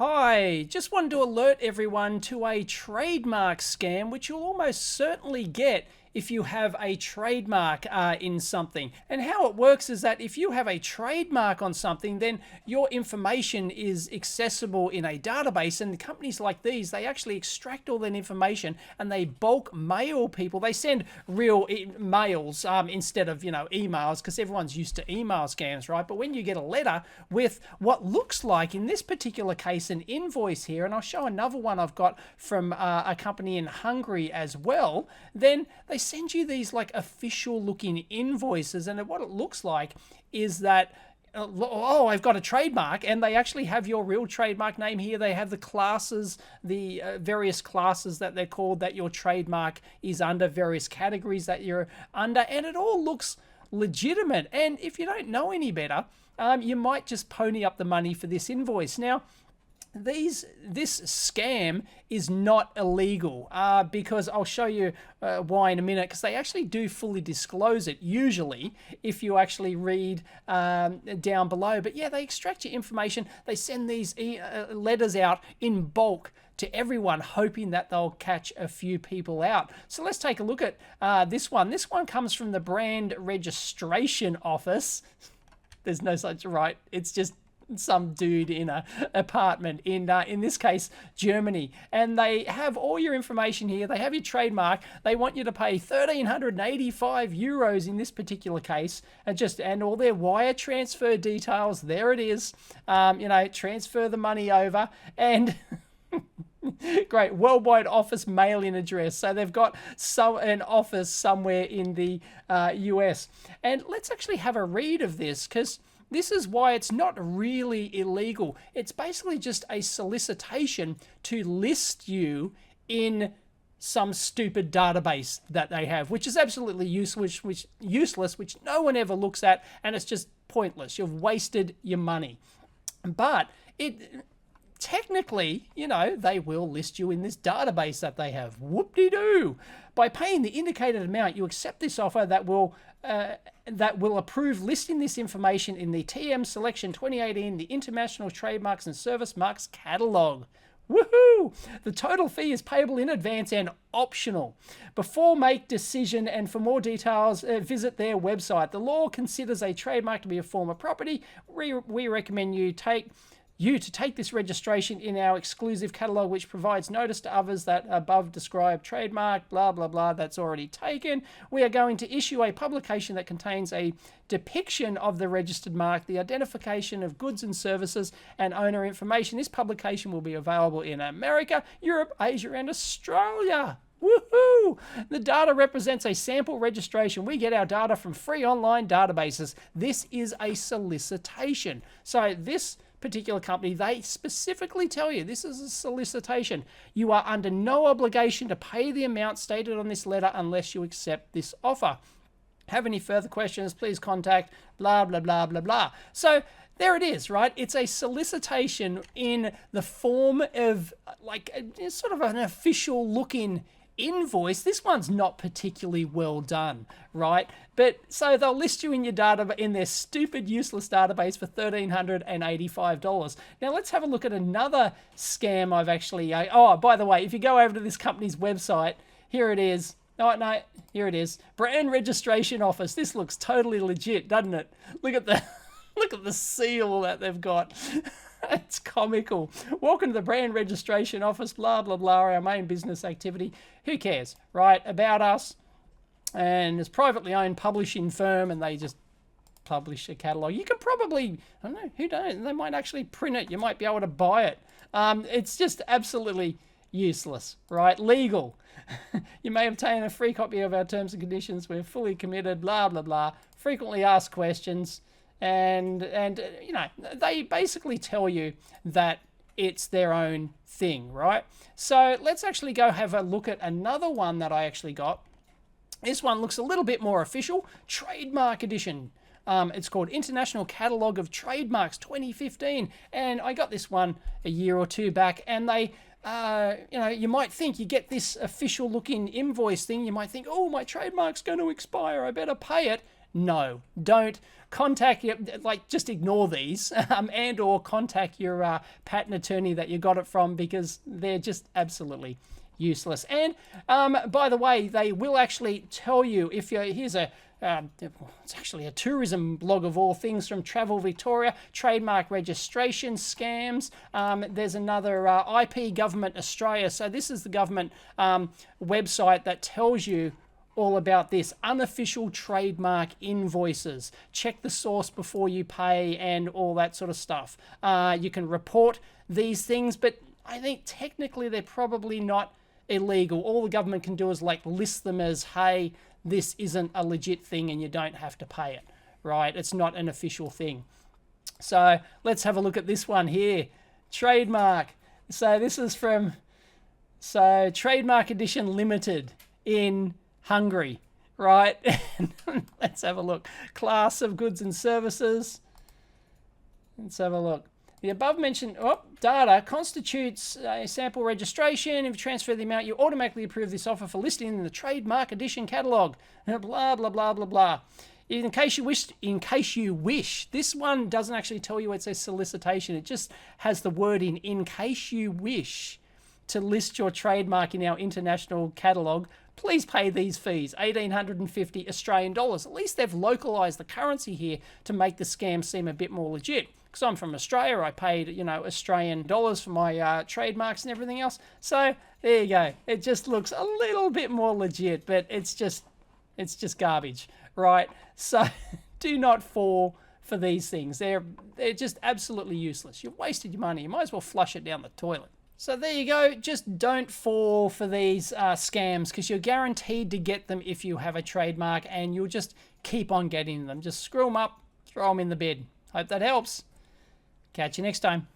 Hi, just wanted to alert everyone to a trademark scam, which you'll almost certainly get if you have a trademark in something. And how it works is that if you have a trademark on something, then your information is accessible in a database, and companies like these, they actually extract all that information and they bulk mail people. They send real mails instead of, emails, because everyone's used to email scams, right? But when you get a letter with what looks like, in this particular case, an invoice here, and I'll show another one I've got from a company in Hungary as well, then they send you these like official looking invoices, and what it looks like is that oh, I've got a trademark, and they actually have your real trademark name here. They have the classes, the various classes that they're called, that your trademark is under, various categories that you're under, and it all looks legitimate. And if you don't know any better, you might just pony up the money for this invoice. Now, this scam is not illegal because I'll show you why in a minute, because they actually do fully disclose it usually if you actually read down below. But yeah, they extract your information. They send these letters out in bulk to everyone, hoping that they'll catch a few people out. So let's take a look at this one. This one comes from the Brand Registration Office. There's no such right. It's just some dude in a apartment in this case Germany, and they have all your information here. They have your trademark. They want you to pay 1,385 euros in this particular case, and all their wire transfer details. There it is. Transfer the money over, and great worldwide office mail-in address. So they've got an office somewhere in the US. And let's actually have a read of this, because this is why it's not really illegal. It's basically just a solicitation to list you in some stupid database that they have, which is absolutely useless, which no one ever looks at, and it's just pointless. You've wasted your money. But technically, they will list you in this database that they have. Whoop-de-doo. By paying the indicated amount, you accept this offer that will approve listing this information in the TM Selection 2018, the International Trademarks and Service Marks Catalog. Woohoo! The total fee is payable in advance and optional. Before make decision, and for more details, visit their website. The law considers a trademark to be a form of property. We recommend you to take this registration in our exclusive catalog, which provides notice to others that above described trademark, blah, blah, blah, that's already taken. We are going to issue a publication that contains a depiction of the registered mark, the identification of goods and services, and owner information. This publication will be available in America, Europe, Asia, and Australia. Woohoo! The data represents a sample registration. We get our data from free online databases. This is a solicitation. So this particular company, they specifically tell you this is a solicitation. You are under no obligation to pay the amount stated on this letter unless you accept this offer. Have any further questions, please contact blah, blah, blah, blah, blah. So there it is, right? It's a solicitation in the form of sort of an official looking invoice. This one's not particularly well done, right? But so they'll list you in your data, in their stupid, useless database for $1,385. Now let's have a look at another scam I've actually. Oh, by the way, if you go over to this company's website, here it is. Oh no, here it is. Brand Registration Office. This looks totally legit, doesn't it? Look at the seal that they've got. It's comical. Welcome to the Brand Registration Office, blah, blah, blah, our main business activity. Who cares, right? About us. And it's a privately owned publishing firm, and they just publish a catalog. You can probably, I don't know, who knows? They might actually print it. You might be able to buy it. It's just absolutely useless, right? Legal. You may obtain a free copy of our terms and conditions. We're fully committed, blah, blah, blah. Frequently asked questions. And they basically tell you that it's their own thing, right? So let's actually go have a look at another one that I actually got. This one looks a little bit more official. Trademark Edition. It's called International Catalog of Trademarks 2015. And I got this one a year or two back, and they you might think you get this official looking invoice thing. You might think, oh, my trademark's going to expire. I better pay it. no, don't contact your, like, just ignore these, and or contact your patent attorney that you got it from, because they're just absolutely useless. And by the way, they will actually tell you if you're, here's a it's actually a tourism blog of all things from Travel Victoria, trademark registration scams. There's another IP Government Australia. So this is the government website that tells you all about this. Unofficial trademark invoices. Check the source before you pay and all that sort of stuff. You can report these things, but I think technically they're probably not illegal. All the government can do is like list them as, hey, this isn't a legit thing and you don't have to pay it, right? It's not an official thing. So let's have a look at this one here. Trademark. So this is from, so Trademark Edition Limited in Hungary, right? Let's have a look. Class of goods and services. Let's have a look. The above mentioned data constitutes a sample registration. If you transfer the amount, you automatically approve this offer for listing in the Trademark Edition catalog. Blah, blah, blah, blah, blah. In case you wish, this one doesn't actually tell you it's a solicitation. It just has the word in case you wish to list your trademark in our international catalog, please pay these fees, 1,850 Australian dollars. At least they've localized the currency here to make the scam seem a bit more legit. Because I'm from Australia, I paid, you know, Australian dollars for my trademarks and everything else. So there you go. It just looks a little bit more legit, but it's just garbage, right? So do not fall for these things. They're just absolutely useless. You've wasted your money. You might as well flush it down the toilet. So there you go. Just don't fall for these scams, because you're guaranteed to get them if you have a trademark, and you'll just keep on getting them. Just screw them up, throw them in the bin. Hope that helps. Catch you next time.